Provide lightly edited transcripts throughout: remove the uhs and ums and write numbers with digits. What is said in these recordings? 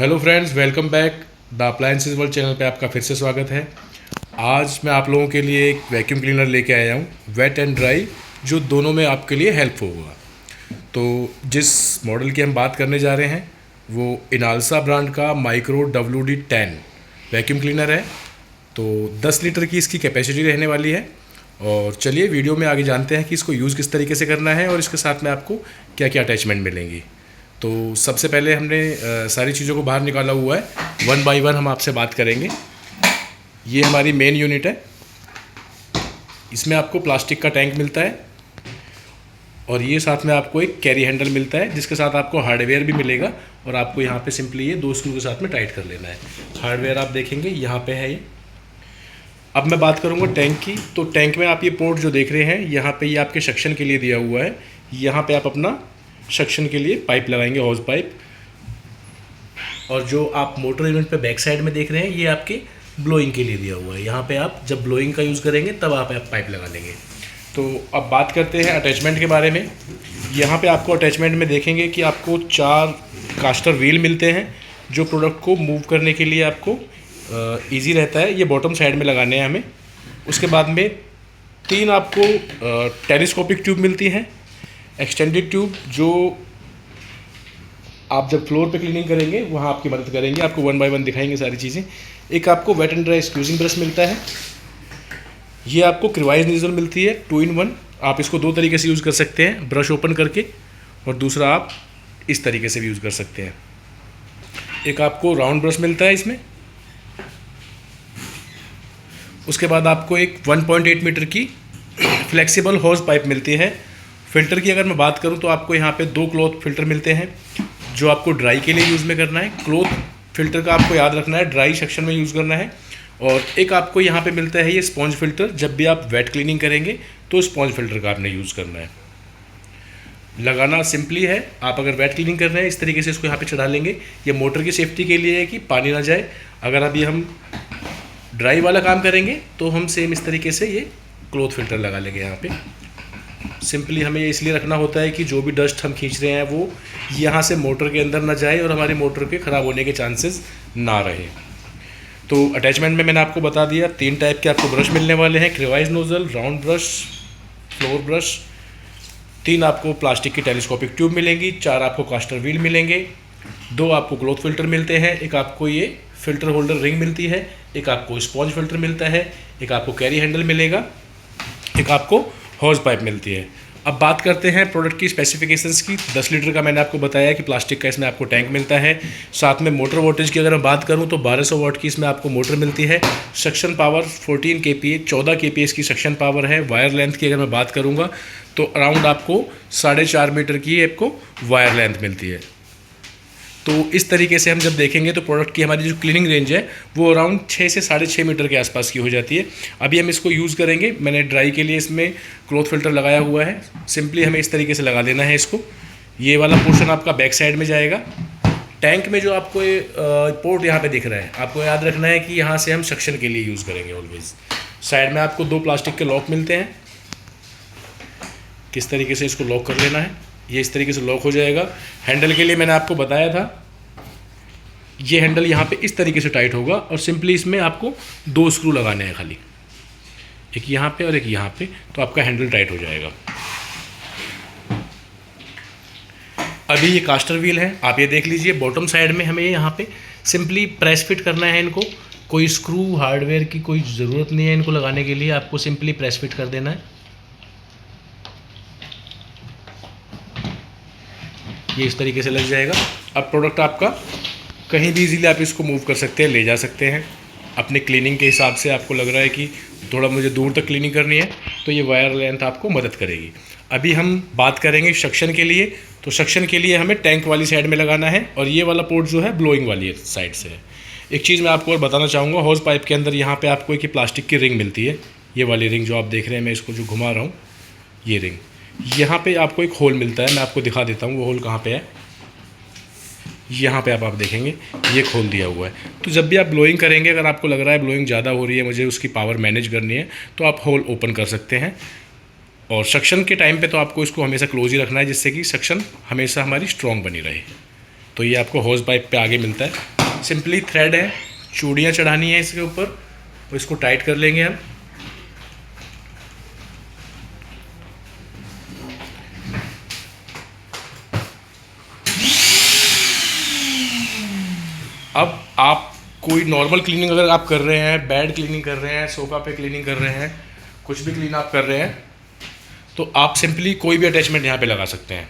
Hello friends, welcome back the appliances world channel पे आपका फिर से स्वागत है। आज मैं आप लोगों के लिए एक वैक्यूम क्लीनर लेके आया हूँ, वेट एंड ड्राई, जो दोनों में आपके लिए हेल्प होगा। तो जिस मॉडल की हम बात करने जा रहे हैं वो इनालसा ब्रांड का माइक्रो WD-10 वैक्यूम क्लीनर है। तो 10 लीटर की इसकी कैपेसिटी रहने वाली है। और चलिए वीडियो में आगे जानते हैं कि इसको यूज़ किस तरीके से करना है और इसके साथ में आपको क्या क्या अटैचमेंट मिलेंगी। तो सबसे पहले हमने सारी चीज़ों को बाहर निकाला हुआ है, वन बाय वन हम आपसे बात करेंगे। ये हमारी मेन यूनिट है। इसमें आपको प्लास्टिक का टैंक मिलता है और ये साथ में आपको एक कैरी हैंडल मिलता है, जिसके साथ आपको हार्डवेयर भी मिलेगा। और आपको यहाँ पे सिंपली ये 2 स्क्रू के साथ में टाइट कर लेना है। हार्डवेयर आप देखेंगे यहाँ पे है ये। अब मैं बात करूँगा टैंक की। तो टैंक में आप ये पोर्ट जो देख रहे हैं, यहाँ पे ये आपके सक्शन के लिए दिया हुआ है। यहाँ पे आप अपना सक्शन के लिए पाइप लगाएंगे, हॉज पाइप। और जो आप मोटर यूनिट पे बैक साइड में देख रहे हैं, ये आपके ब्लोइंग के लिए दिया हुआ है। यहाँ पे आप जब ब्लोइंग का यूज़ करेंगे तब आप पाइप लगा लेंगे। तो अब बात करते हैं अटैचमेंट के बारे में। यहाँ पे आपको अटैचमेंट में देखेंगे कि आपको 4 कास्टर व्हील मिलते हैं, जो प्रोडक्ट को मूव करने के लिए आपको ईजी रहता है। ये बॉटम साइड में लगाने हैं हमें। उसके बाद में 3 आपको टेलीस्कोपिक ट्यूब मिलती हैं, एक्सटेंडेड ट्यूब, जो आप जब फ्लोर पे क्लीनिंग करेंगे वहाँ आपकी मदद करेंगे। आपको वन बाय वन दिखाएंगे सारी चीज़ें। एक आपको वेट एंड ड्राई स्क्यूजिंग ब्रश मिलता है। ये आपको क्रिवाइज नीजल मिलती है 2 in 1। आप इसको 2 तरीके से यूज़ कर सकते हैं, ब्रश ओपन करके, और दूसरा आप इस तरीके से भी यूज़ कर सकते हैं। एक आपको राउंड ब्रश मिलता है इसमें। उसके बाद आपको एक 1.8 मीटर की फ्लेक्सिबल हॉज पाइप मिलती है। फ़िल्टर की अगर मैं बात करूं तो आपको यहाँ पे 2 क्लॉथ फ़िल्टर मिलते हैं, जो आपको ड्राई के लिए यूज़ में करना है। क्लॉथ फ़िल्टर का आपको याद रखना है, ड्राई सेक्शन में यूज़ करना है। और एक आपको यहाँ पे मिलता है ये स्पॉन्ज फ़िल्टर। जब भी आप वेट क्लीनिंग करेंगे तो स्पॉन्ज फ़िल्टर का आपने यूज़ करना है। लगाना सिंपली है। आप अगर वेट क्लीनिंग कर रहे हैं, इस तरीके से इसको यहाँ पर चढ़ा लेंगे। ये मोटर की सेफ्टी के लिए है कि पानी ना जाए। अगर अभी हम ड्राई वाला काम करेंगे तो हम सेम इस तरीके से ये क्लॉथ फ़िल्टर लगा लेंगे यहाँ पे। सिंपली हमें ये इसलिए रखना होता है कि जो भी डस्ट हम खींच रहे हैं वो यहाँ से मोटर के अंदर ना जाए और हमारी मोटर के ख़राब होने के चांसेस ना रहे। तो अटैचमेंट में मैंने आपको बता दिया, 3 टाइप के आपको ब्रश मिलने वाले हैं, crevice nozzle, round brush, floor brush. 3 आपको प्लास्टिक की टेलीस्कोपिक ट्यूब मिलेंगी, 4 आपको कास्टर व्हील मिलेंगे, 2 आपको क्लॉथ फ़िल्टर मिलते हैं, एक आपको ये फ़िल्टर होल्डर रिंग मिलती है, एक आपको स्पॉन्ज फ़िल्टर मिलता है, एक आपको कैरी हैंडल मिलेगा, एक आपको हॉज पाइप मिलती है। अब बात करते हैं प्रोडक्ट की स्पेसिफिकेशंस की। 10 लीटर का मैंने आपको बताया कि प्लास्टिक का इसमें आपको टैंक मिलता है। साथ में मोटर वोल्टेज की अगर मैं बात करूं तो 1200 वाट की इसमें आपको मोटर मिलती है। सक्शन पावर 14 kPa, 14 kPa की सक्शन पावर है। वायर लेंथ की अगर मैं बात करूंगा तो अराउंड आपको 4.5 मीटर की आपको वायर लेंथ मिलती है। तो इस तरीके से हम जब देखेंगे तो प्रोडक्ट की हमारी जो क्लीनिंग रेंज है वो अराउंड 6 से 6.5 मीटर के आसपास की हो जाती है। अभी हम इसको यूज़ करेंगे। मैंने ड्राई के लिए इसमें क्लॉथ फ़िल्टर लगाया हुआ है। सिंपली हमें इस तरीके से लगा देना है इसको। ये वाला पोर्शन आपका बैक साइड में जाएगा। टैंक में जो आपको पोर्ट यहाँ पे दिख रहा है, आपको याद रखना है कि यहाँ से हम सक्शन के लिए यूज़ करेंगे ऑलवेज़। साइड में आपको 2 प्लास्टिक के लॉक मिलते हैं। किस तरीके से इसको लॉक कर लेना है, ये इस तरीके से लॉक हो जाएगा। हैंडल के लिए मैंने आपको बताया था, ये हैंडल यहाँ पे इस तरीके से टाइट होगा और सिंपली इसमें आपको 2 स्क्रू लगाने हैं खाली, एक यहाँ पे और एक यहाँ पे, तो आपका हैंडल टाइट हो जाएगा। अभी ये कास्टर व्हील है, आप ये देख लीजिए। बॉटम साइड में हमें यहाँ पे सिंपली प्रेस फिट करना है इनको। कोई स्क्रू हार्डवेयर की कोई ज़रूरत नहीं है इनको लगाने के लिए, आपको सिंपली प्रेस फिट कर देना है। ये इस तरीके से लग जाएगा। अब प्रोडक्ट आपका कहीं भी इजीली आप इसको मूव कर सकते हैं, ले जा सकते हैं अपने क्लीनिंग के हिसाब से। आपको लग रहा है कि थोड़ा मुझे दूर तक क्लीनिंग करनी है तो ये वायर लेंथ आपको मदद करेगी। अभी हम बात करेंगे सक्शन के लिए। तो सक्शन के लिए हमें टैंक वाली साइड में लगाना है और ये वाला पोर्ट जो है ब्लोइंग वाली साइड से है। एक चीज़ मैं आपको और बताना चाहूँगा, हॉज पाइप के अंदर यहाँ पर आपको एक प्लास्टिक की रिंग मिलती है। ये वाली रिंग जो आप देख रहे हैं, मैं इसको जो घुमा रहा हूँ, ये रिंग, यहाँ पे आपको एक होल मिलता है। मैं आपको दिखा देता हूँ वो होल कहाँ पे है। यहाँ पे आप देखेंगे ये खोल दिया हुआ है। तो जब भी आप ब्लोइंग करेंगे, अगर आपको लग रहा है ब्लोइंग ज़्यादा हो रही है, मुझे उसकी पावर मैनेज करनी है, तो आप होल ओपन कर सकते हैं। और सक्शन के टाइम पे तो आपको इसको हमेशा क्लोज ही रखना है, जिससे कि सक्शन हमेशा हमारी स्ट्रॉन्ग बनी रहे। तो ये आपको होज पाइप पे आगे मिलता है। सिंपली थ्रेड है, चूड़ियाँ चढ़ानी है इसके ऊपर, और इसको टाइट कर लेंगे हम। अब आप कोई नॉर्मल क्लीनिंग अगर आप कर रहे हैं, बेड क्लीनिंग कर रहे हैं, सोफ़ा पे क्लीनिंग कर रहे हैं, कुछ भी क्लीन आप कर रहे हैं, तो आप सिंपली कोई भी अटैचमेंट यहाँ पे लगा सकते हैं।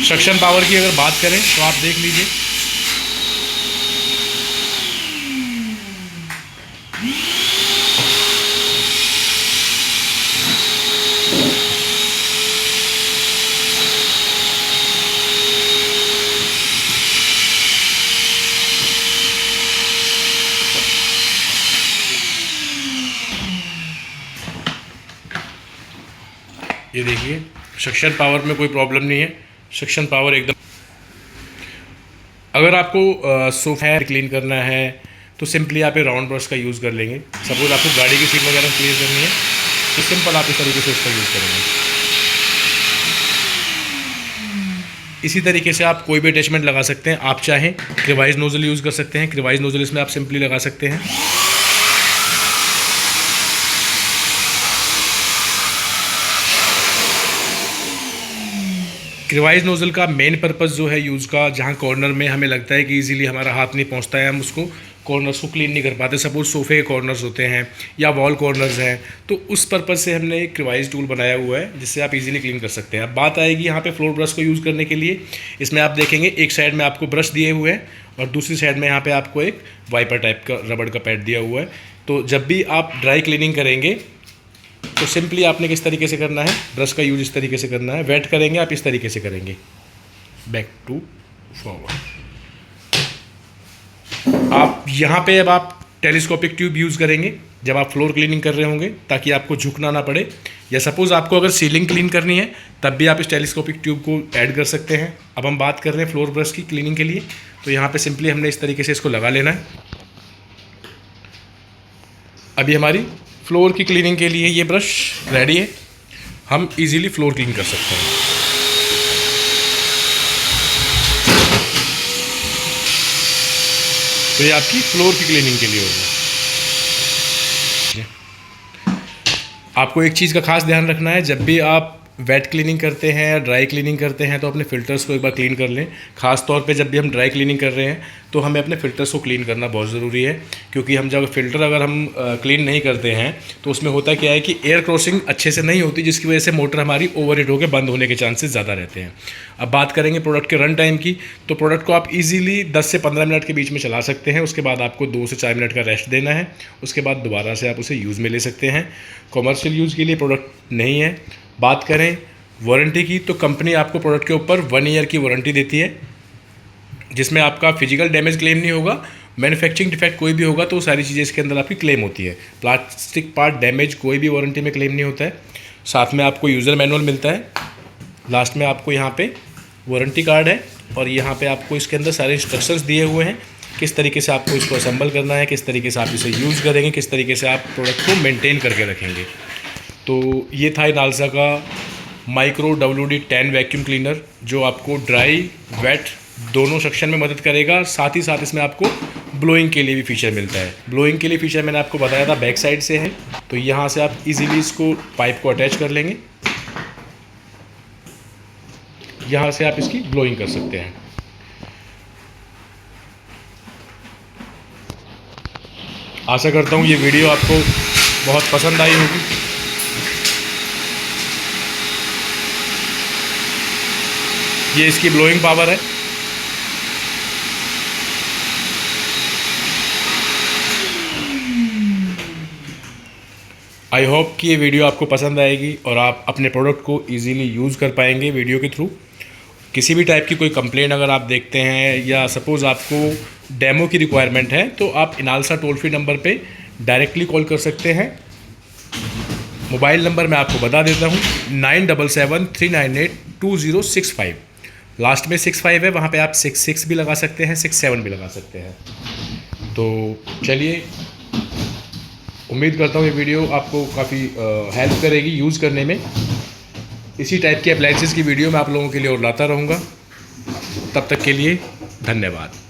सक्शन पावर की अगर बात करें तो आप देख लीजिए, ये देखिए सक्शन पावर में कोई प्रॉब्लम नहीं है, सक्शन पावर एकदम। अगर आपको सोफा क्लीन करना है तो सिंपली आप राउंड ब्रश का यूज़ कर लेंगे। सपोज आपको गाड़ी की सीट वगैरह क्लीन करनी है तो सिंपल आप इस तरीके से उसका यूज़ करेंगे। इसी तरीके से आप कोई भी अटैचमेंट लगा सकते हैं। आप चाहें क्रिवाइज नोजल यूज़ कर सकते हैं, क्रिवाइज नोजल इसमें आप सिंपली लगा सकते हैं। क्रिवाइज नोज़ल का मेन पर्पस जो है यूज़ का, जहाँ कॉर्नर में हमें लगता है कि इजीली हमारा हाथ नहीं पहुँचता है, हम उसको कॉर्नर्स को क्लीन नहीं कर पाते, सपोज सोफे के कॉर्नर्स होते हैं या वॉल कॉर्नर्स हैं, तो उस पर्पस से हमने एक क्रिवाइज टूल बनाया हुआ है जिससे आप इजीली क्लीन कर सकते हैं। अब बात आएगी यहाँ पे फ्लोर ब्रश को यूज़ करने के लिए। इसमें आप देखेंगे एक साइड में आपको ब्रश दिए हुए हैं और दूसरी साइड में यहाँ पर आपको एक वाइपर टाइप का रबड़ का पैड दिया हुआ है। तो जब भी आप ड्राई क्लीनिंग करेंगे तो सिंपली आपने किस तरीके से करना है, ब्रश का यूज इस तरीके से करना है। वेट करेंगे आप इस तरीके से करेंगे, बैक टू फॉरवर्ड। आप यहाँ पे अब आप टेलीस्कोपिक ट्यूब यूज़ करेंगे जब आप फ्लोर क्लीनिंग कर रहे होंगे, ताकि आपको झुकना ना पड़े। या सपोज़ आपको अगर सीलिंग क्लीन करनी है तब भी आप इस टेलीस्कोपिक ट्यूब को ऐड कर सकते हैं। अब हम बात कर रहे हैं फ्लोर ब्रश की क्लीनिंग के लिए, तो यहाँ पे सिंपली हमने इस तरीके से इसको लगा लेना है। अभी हमारी फ्लोर की क्लीनिंग के लिए ये ब्रश रेडी है, हम इजीली फ्लोर क्लीन कर सकते हैं। तो ये आपकी फ्लोर की क्लीनिंग के लिए होगा। आपको एक चीज़ का खास ध्यान रखना है, जब भी आप वेट क्लीनिंग करते हैं या ड्राई क्लीनिंग करते हैं तो अपने फ़िल्टर्स को एक बार क्लीन कर लें। ख़ास तौर पे जब भी हम ड्राई क्लीनिंग कर रहे हैं तो हमें अपने फ़िल्टर्स को क्लीन करना बहुत ज़रूरी है, क्योंकि हम जब फ़िल्टर अगर हम क्लीन नहीं करते हैं तो उसमें होता क्या है कि एयर क्रॉसिंग अच्छे से नहीं होती, जिसकी वजह से मोटर हमारी ओवरहीट होकर बंद होने के चांसेस ज़्यादा रहते हैं। अब बात करेंगे प्रोडक्ट के रन टाइम की, तो प्रोडक्ट को आप ईजिली 10 से 15 मिनट के बीच में चला सकते हैं। उसके बाद आपको 2 से 4 मिनट का रेस्ट देना है, उसके बाद दोबारा से आप उसे यूज़ में ले सकते हैं। कॉमर्शियल यूज़ के लिए प्रोडक्ट नहीं है। बात करें वारंटी की, तो कंपनी आपको प्रोडक्ट के ऊपर 1 ईयर की वारंटी देती है, जिसमें आपका फिजिकल डैमेज क्लेम नहीं होगा। मैन्युफैक्चरिंग डिफेक्ट कोई भी होगा तो सारी चीज़ें इसके अंदर आपकी क्लेम होती है। प्लास्टिक पार्ट डैमेज कोई भी वारंटी में क्लेम नहीं होता है। साथ में आपको यूज़र मैनुअल मिलता है, लास्ट में आपको यहाँ पे वारंटी कार्ड है, और यहाँ पे आपको इसके अंदर सारे इंस्ट्रक्शंस दिए हुए हैं किस तरीके से आपको इसको असेंबल करना है, किस तरीके से आप इसे यूज़ करेंगे, किस तरीके से आप प्रोडक्ट को मेनटेन करके रखेंगे। तो ये था इनालसा का माइक्रो WD-10 वैक्यूम क्लीनर, जो आपको ड्राई वेट दोनों सेक्शन में मदद करेगा। साथ ही साथ इसमें आपको ब्लोइंग के लिए भी फीचर मिलता है। ब्लोइंग के लिए फीचर मैंने आपको बताया था बैक साइड से है, तो यहाँ से आप इजीली इसको पाइप को अटैच कर लेंगे, यहाँ से आप इसकी ब्लोइंग कर सकते हैं। आशा करता हूँ ये वीडियो आपको बहुत पसंद आई होगी। ये इसकी ब्लोइंग पावर है। आई होप कि ये वीडियो आपको पसंद आएगी और आप अपने प्रोडक्ट को इजीली यूज़ कर पाएंगे वीडियो के थ्रू। किसी भी टाइप की कोई कंप्लेंट अगर आप देखते हैं या सपोज़ आपको डेमो की रिक्वायरमेंट है, तो आप इनालसा टोल फ्री नंबर पे डायरेक्टली कॉल कर सकते हैं। मोबाइल नंबर मैं आपको बता देता हूँ, 9773982065। लास्ट में 65 है, वहाँ पे आप 66 भी लगा सकते हैं, 67 भी लगा सकते हैं। तो चलिए, उम्मीद करता हूँ ये वीडियो आपको काफ़ी हेल्प करेगी यूज़ करने में। इसी टाइप के अप्लायंसेस की वीडियो मैं आप लोगों के लिए और लाता रहूँगा। तब तक के लिए धन्यवाद।